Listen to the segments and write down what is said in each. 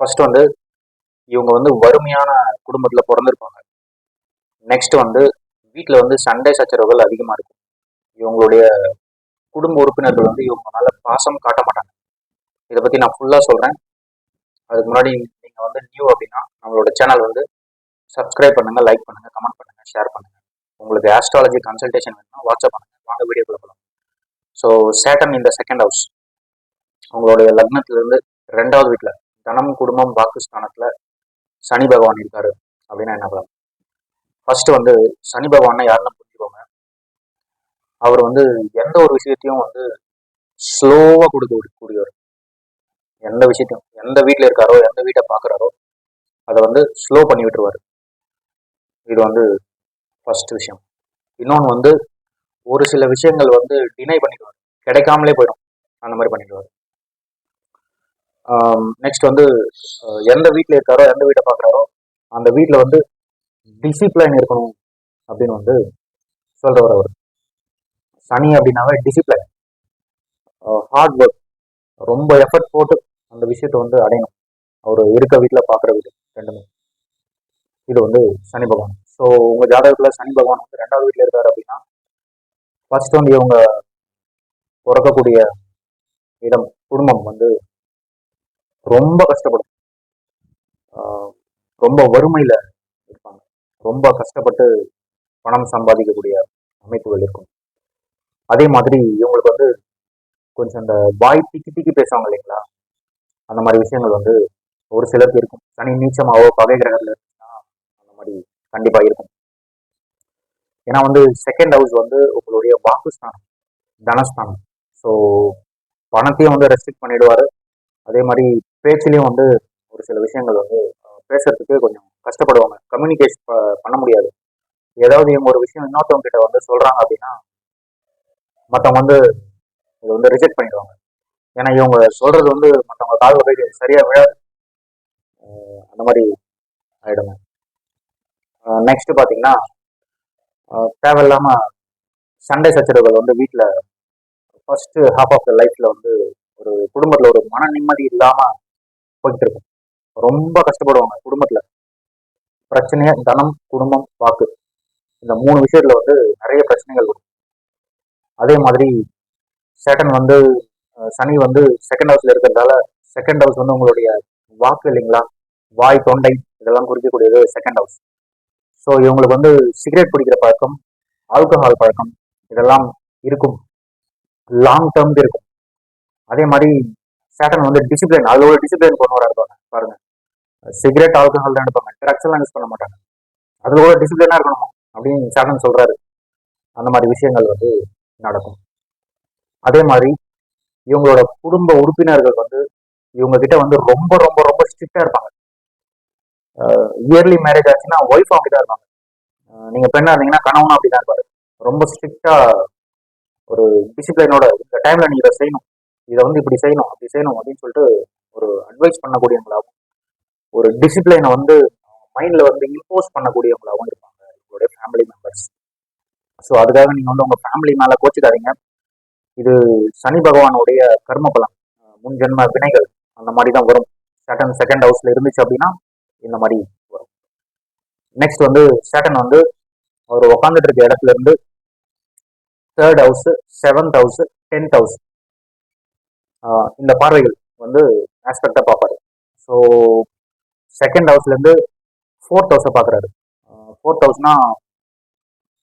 First வந்து இவங்க வந்து வறுமையான குடும்பத்தில் பிறந்திருப்பாங்க. நெக்ஸ்ட் வந்து வீட்டில் வந்து சண்டை சச்சரவுகள் அதிகமாக இருக்கும். இவங்களுடைய குடும்ப உறுப்பினர்கள் வந்து இவங்க மேல பாசம் காட்ட மாட்டாங்க. இதை பற்றி நான் ஃபுல்லாக சொல்கிறேன். அதுக்கு முன்னாடி நீங்கள் வந்து நியூ அப்படின்னா நம்மளோட சேனல் வந்து சப்ஸ்கிரைப் பண்ணுங்கள், லைக் பண்ணுங்கள், கமெண்ட் பண்ணுங்கள், ஷேர் பண்ணுங்கள். உங்களுக்கு ஆஸ்ட்ராலஜி கன்சல்டேஷன் வேணும்னா வாட்ஸ்அப் பண்ணுங்கள். வாங்க வீடியோக்குள்ள போகலாம். ஸோ சேட்டன் இந்த செகண்ட் ஹவுஸ் உங்களுடைய லக்னத்திலிருந்து 2வது வீட்டில் தனம் குடும்பம் வாக்குஸ்தானத்தில் சனி பகவான் இருக்காரு அப்படின்னா என்ன பண்ணலாம்? ஃபர்ஸ்ட் வந்து சனி பகவான் யாருன்னு புரிஞ்சுக்கோங்க. அவர் வந்து எந்த ஒரு விஷயத்தையும் வந்து ஸ்லோவா கொடுக்கக்கூடியவர். எந்த விஷயத்தையும் எந்த வீட்டில் இருக்காரோ, எந்த வீட்டை பார்க்குறாரோ அதை வந்து ஸ்லோ பண்ணி விட்டுருவாரு. இது வந்து ஃபர்ஸ்ட் விஷயம். இன்னொன்று வந்து ஒரு சில விஷயங்கள் வந்து டினை பண்ணிடுவார், கிடைக்காமலே போயிடும், அந்த மாதிரி பண்ணிடுவார். நெக்ஸ்ட் வந்து எந்த வீட்டில் இருக்காரோ, எந்த வீட்டை பார்க்குறாரோ அந்த வீட்டில் வந்து டிசிப்ளைன் இருக்கணும் அப்படின்னு வந்து சொல்றவர் அவர். சனி அப்படின்னாவே டிசிப்ளைன், ஹார்ட் ஒர்க், ரொம்ப எஃபர்ட் போட்டு அந்த விஷயத்த வந்து அடையணும். அவர் இருக்க வீட்டில் பார்க்குற வீடு ரெண்டுமே. இது வந்து சனி பகவான். ஸோ உங்க ஜாதகத்தில் சனி பகவான் வந்து 2வது வீட்டில் இருக்காரு அப்படின்னா ஃபர்ஸ்ட் வந்து இவங்க பிறக்கக்கூடிய இடம் குடும்பம் வந்து ரொம்ப கஷ்டப்படும், ரொம்ப வறுமையில இருப்பாங்க, ரொம்ப கஷ்டப்பட்டு பணம் சம்பாதிக்கக்கூடிய அமைப்புகள் இருக்கும். அதே மாதிரி இவங்களுக்கு வந்து கொஞ்சம் இந்த வாய் திக்கி திக்கி பேசுவாங்க இல்லைங்களா, அந்த மாதிரி விஷயங்கள் வந்து ஒரு சிலருக்கு இருக்கும். சனி நீச்சமாவோ பகை கிரகத்தில் இருக்குன்னா அந்த மாதிரி கண்டிப்பா இருக்கும். ஏன்னா வந்து செகண்ட் ஹவுஸ் வந்து உங்களுடைய வாக்குஸ்தானம், தனஸ்தானம். ஸோ பணத்தையும் வந்து ரெஸ்ட்ரிக்ட் பண்ணிடுவாரு. அதே மாதிரி பேச்சிலையும் வந்து ஒரு சில விஷயங்கள் வந்து பேசுறதுக்கு கொஞ்சம் கஷ்டப்படுவாங்க, கம்யூனிகேட் பண்ண முடியாது. ஏதாவது இவங்க ஒரு விஷயம் இன்னொருத்தவங்க கிட்ட வந்து சொல்றாங்க அப்படின்னா மற்றவங்க வந்து இதை வந்து ரிஜெக்ட் பண்ணிடுவாங்க. ஏன்னா இவங்க சொல்றது வந்து மற்றவங்க கால் வகை சரியா விழாது, அந்த மாதிரி ஆயிடுங்க. நெக்ஸ்ட் பாத்தீங்கன்னா தேவையில்லாம சண்டை சச்சரவுகள் வந்து வீட்டில் ஃபர்ஸ்ட் ஹாஃப் ஆஃப் த லைஃப்ல வந்து ஒரு குடும்பத்தில் ஒரு மன நிம்மதி இல்லாம போயிட்டு இருக்கும். ரொம்ப கஷ்டப்படுவாங்க குடும்பத்துல. பிரச்சனையே தனம் குடும்பம் வாக்கு, இந்த 3 விஷயத்துல வந்து நிறைய பிரச்சனைகள் வரும். அதே மாதிரி சேட்டன் வந்து சனி வந்து செகண்ட் ஹவுஸ்ல இருக்கிறதால செகண்ட் ஹவுஸ் வந்து உங்களுடைய வாக்கு இல்லைங்களா, வாய் தொண்டை இதெல்லாம் குறிக்கக்கூடியது செகண்ட் ஹவுஸ். ஸோ இவங்களுக்கு வந்து சிகரெட் பிடிக்கிற பழக்கம், ஆல்கஹால் பழக்கம் இதெல்லாம் இருக்கும், லாங் டேர்ம்க்கு இருக்கும். அதே மாதிரி சேட்டன் வந்து டிசிப்ளின், அதோட டிசிப்ளின் கொண்டு வர இருப்பாங்க பாருங்க. சிகரெட் ஆல்கஹால் தான் எடுப்பாங்க, ட்ரக்ஸ் எல்லாம் யூஸ் பண்ண மாட்டாங்க. அதுல கூட டிசிப்ளினா இருக்கணும் அப்படின்னு சேட்டன் சொல்றாரு. அந்த மாதிரி விஷயங்கள் வந்து நடக்கும். அதே மாதிரி இவங்களோட குடும்ப உறுப்பினர்கள் வந்து இவங்க கிட்ட வந்து ரொம்ப ரொம்ப ரொம்ப ஸ்ட்ரிக்டா இருப்பாங்க. இயர்லி மேரேஜ் ஆச்சுன்னா ஒய்ஃப் அப்படிதான் இருப்பாங்க. நீங்க பெண்ணா இருந்தீங்கன்னா கணவனும் அப்படிதான் இருப்பாரு. ரொம்ப ஸ்ட்ரிக்டா ஒரு டிசிப்ளினோட இந்த டைம்ல நீங்க இதை செய்யணும், இதை வந்து இப்படி செய்யணும் அப்படி செய்யணும் அப்படின்னு சொல்லிட்டு ஒரு அட்வைஸ் பண்ணக்கூடியவங்களாகவும் ஒரு டிசிப்ளினை வந்து மைண்ட்ல வந்து இம்போஸ் பண்ணக்கூடியவங்களாகவும் இருப்பாங்க உங்களுடைய ஃபேமிலி மெம்பர்ஸ். ஸோ அதுக்காக நீங்க வந்து உங்க ஃபேமிலி மேல கோச்சிக்காதீங்க. இது சனி பகவானுடைய கர்ம பலம், முன் ஜென்ம வினைகள் அந்த மாதிரி தான் வரும். சேட்டன் செகண்ட் ஹவுஸ்ல இருந்துச்சு அப்படின்னா இந்த மாதிரி வரும். நெக்ஸ்ட் வந்து சேட்டன் வந்து அவர் உட்காந்துட்டு இருக்க இடத்துல இருந்து 3rd house, 7th house, 10th house இந்த பார்வைகள் வந்து ஆஸ்பெக்டா பார்ப்பாரு. ஸோ செகண்ட் ஹவுஸ்ல இருந்து 4th ஹவுஸை பார்க்குறாரு. 4th ஹவுஸ்னா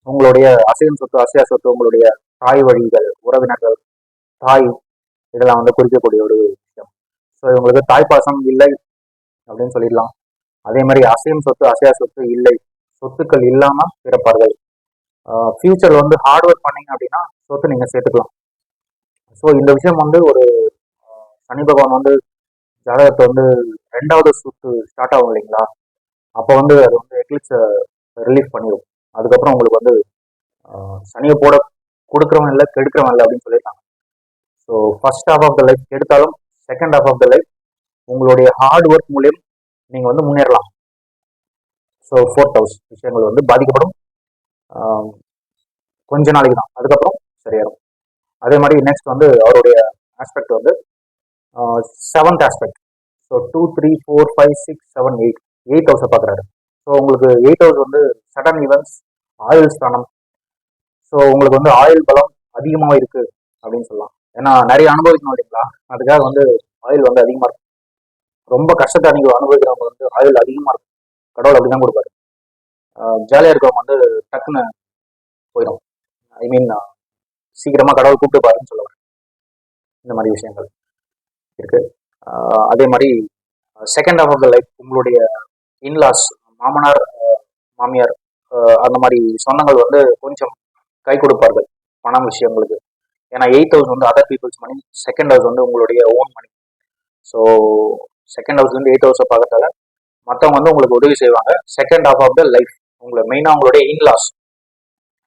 உங்களுடைய அசையும் சொத்து அசையா சொத்து, உங்களுடைய தாய் வழிகள், உறவினர்கள், தாய் இதெல்லாம் வந்து குறிக்கக்கூடிய ஒரு விஷயம். ஸோ இவங்களுக்கு தாய்ப்பாசம் இல்லை அப்படின்னு சொல்லிடலாம். அதே மாதிரி அசையும் சொத்து அசையா சொத்து இல்லை, சொத்துக்கள் இல்லாம பிறப்பார்கள். ஃபியூச்சர்ல வந்து ஹார்ட் ஒர்க் பண்ணீங்க அப்படின்னா சொத்து நீங்க சேர்த்துக்கலாம். ஸோ இந்த விஷயம் வந்து ஒரு சனி பகவான் வந்து ஜாதகத்தை வந்து 2வது சுத்து ஸ்டார்ட் ஆகும் இல்லைங்களா, அப்போ வந்து அது வந்து எக்லிப்ஸை ரிலீஃப் பண்ணிடும். அதுக்கப்புறம் உங்களுக்கு வந்து சனியை போட கொடுக்குறவன் இல்லை கெடுக்கிறவன் இல்லை அப்படின்னு சொல்லியிருக்காங்க. So first half of the life எடுத்தாலும் second half of the life உங்களுடைய ஹார்ட் ஒர்க் மூலியம் நீங்க வந்து முன்னேறலாம். ஸோ 4th ஹவுஸ் விஷயங்கள் வந்து பாதிக்கப்படும், கொஞ்ச நாளைக்கு தான், அதுக்கப்புறம் சரியாயிரும். அதே மாதிரி நெக்ஸ்ட் வந்து அவருடைய ஆஸ்பெக்ட் வந்து 7th ஆஸ்பெக்ட். ஸோ 2 3 4 5 6 7 8 எயிட் ஹவுஸை பார்க்குறாரு. ஸோ உங்களுக்கு எயிட் ஹவுஸ் வந்து சடன் ஈவெண்ட்ஸ், ஆயுள் ஸ்தானம். ஸோ உங்களுக்கு வந்து ஆயுள் பலம் அதிகமாக இருக்கு அப்படின்னு சொல்லலாம். ஏன்னா நிறைய அனுபவிக்கணும் இல்லைங்களா, அதுக்காக வந்து ஆயுள் வந்து அதிகமாக இருக்கும். ரொம்ப கஷ்டத்தை நீங்க அனுபவிக்கிறவங்க வந்து ஆயுள் அதிகமாக இருக்கும். கடவுள் அப்படிதான் கொடுப்பாரு. ஜாலியாக இருக்கவங்க வந்து டக்குன்னு போயிடும். ஐ மீன் சீக்கிரமா கடவுள் கூப்பிட்டு பாருன்னு சொல்லுவார். இந்த மாதிரி விஷயங்கள் இருக்கு. அதே மாதிரி second half of the life உங்களுடைய இன்லாஸ், மாமனார், மாமியார், அந்த மாதிரி சொந்தங்கள் வந்து கொஞ்சம் கை கொடுப்பார்கள் பணம் விஷயங்களுக்கு. ஏன்னா எயிட் ஹவுஸ் வந்து other peoples money, second house வந்து உங்களுடைய own money. So second house வந்து எயிட் ஹவுஸை பார்க்கறதால மற்றவங்க வந்து உங்களுக்கு உதவி செய்வாங்க. Second half of the life உங்களை மெயினாக உங்களுடைய இன்லாஸ்,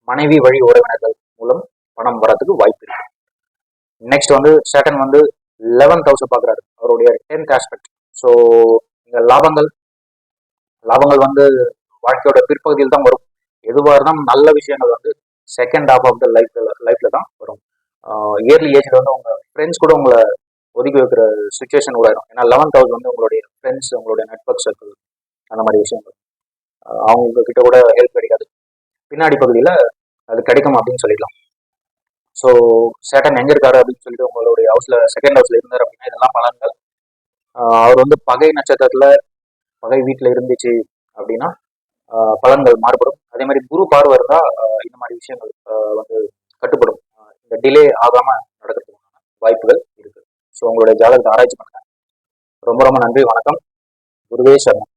மனைவி வழி உறவினர்கள் மூலம் பணம் வரதுக்கு வாய்ப்பு இருக்கு. நெக்ஸ்ட் வந்து சேட்டன் வந்து 11th ஹவுஸை பார்க்குறாரு, அவருடைய 10th ஆஸ்பெக்ட். ஸோ இந்த லாபங்கள் வந்து வாழ்க்கையோட பிற்பகுதியில் தான் வரும். எதுவாக இருந்தாலும் நல்ல விஷயங்கள் வந்து செகண்ட் ஹாஃப் ஆஃப் த லைஃப்ல தான் வரும். இயர்லி ஏஜ்ல வந்து உங்க ஃப்ரெண்ட்ஸ் கூட உங்களை ஒதுக்கி வைக்கிற சுச்சுவேஷன் உருவாயிடும். ஏன்னா 11th ஹவுஸ் வந்து உங்களுடைய ஃப்ரெண்ட்ஸ், உங்களுடைய நெட்வொர்க் சர்க்கிள், அந்த மாதிரி விஷயங்கள். அவங்க கிட்ட கூட ஹெல்ப் கிடைக்காது, பின்னாடி பகுதியில் அது கிடைக்கும் அப்படின்னு சொல்லிடலாம். ஸோ சேட்டன் எங்க இருக்காரு அப்படின்னு சொல்லிட்டு உங்களுடைய ஹவுஸ்ல செகண்ட் ஹவுஸ்ல இருந்தார் அப்படின்னா இதெல்லாம் பலன்கள். அவர் வந்து பகை நட்சத்திரத்துல, பகை வீட்டில் இருந்துச்சு அப்படின்னா பலன்கள் மாறுபடும். அதே மாதிரி குரு பார்வை இருந்தா இந்த மாதிரி விஷயங்கள் வந்து கட்டுப்படும். இந்த டிலே ஆகாம நடக்கிறதுக்கான வாய்ப்புகள் இருக்கு. ஸோ உங்களுடைய ஜாதகத்தை ஆராய்ச்சி பண்ணுங்க. ரொம்ப ரொம்ப நன்றி. வணக்கம். குருவே சரணம்.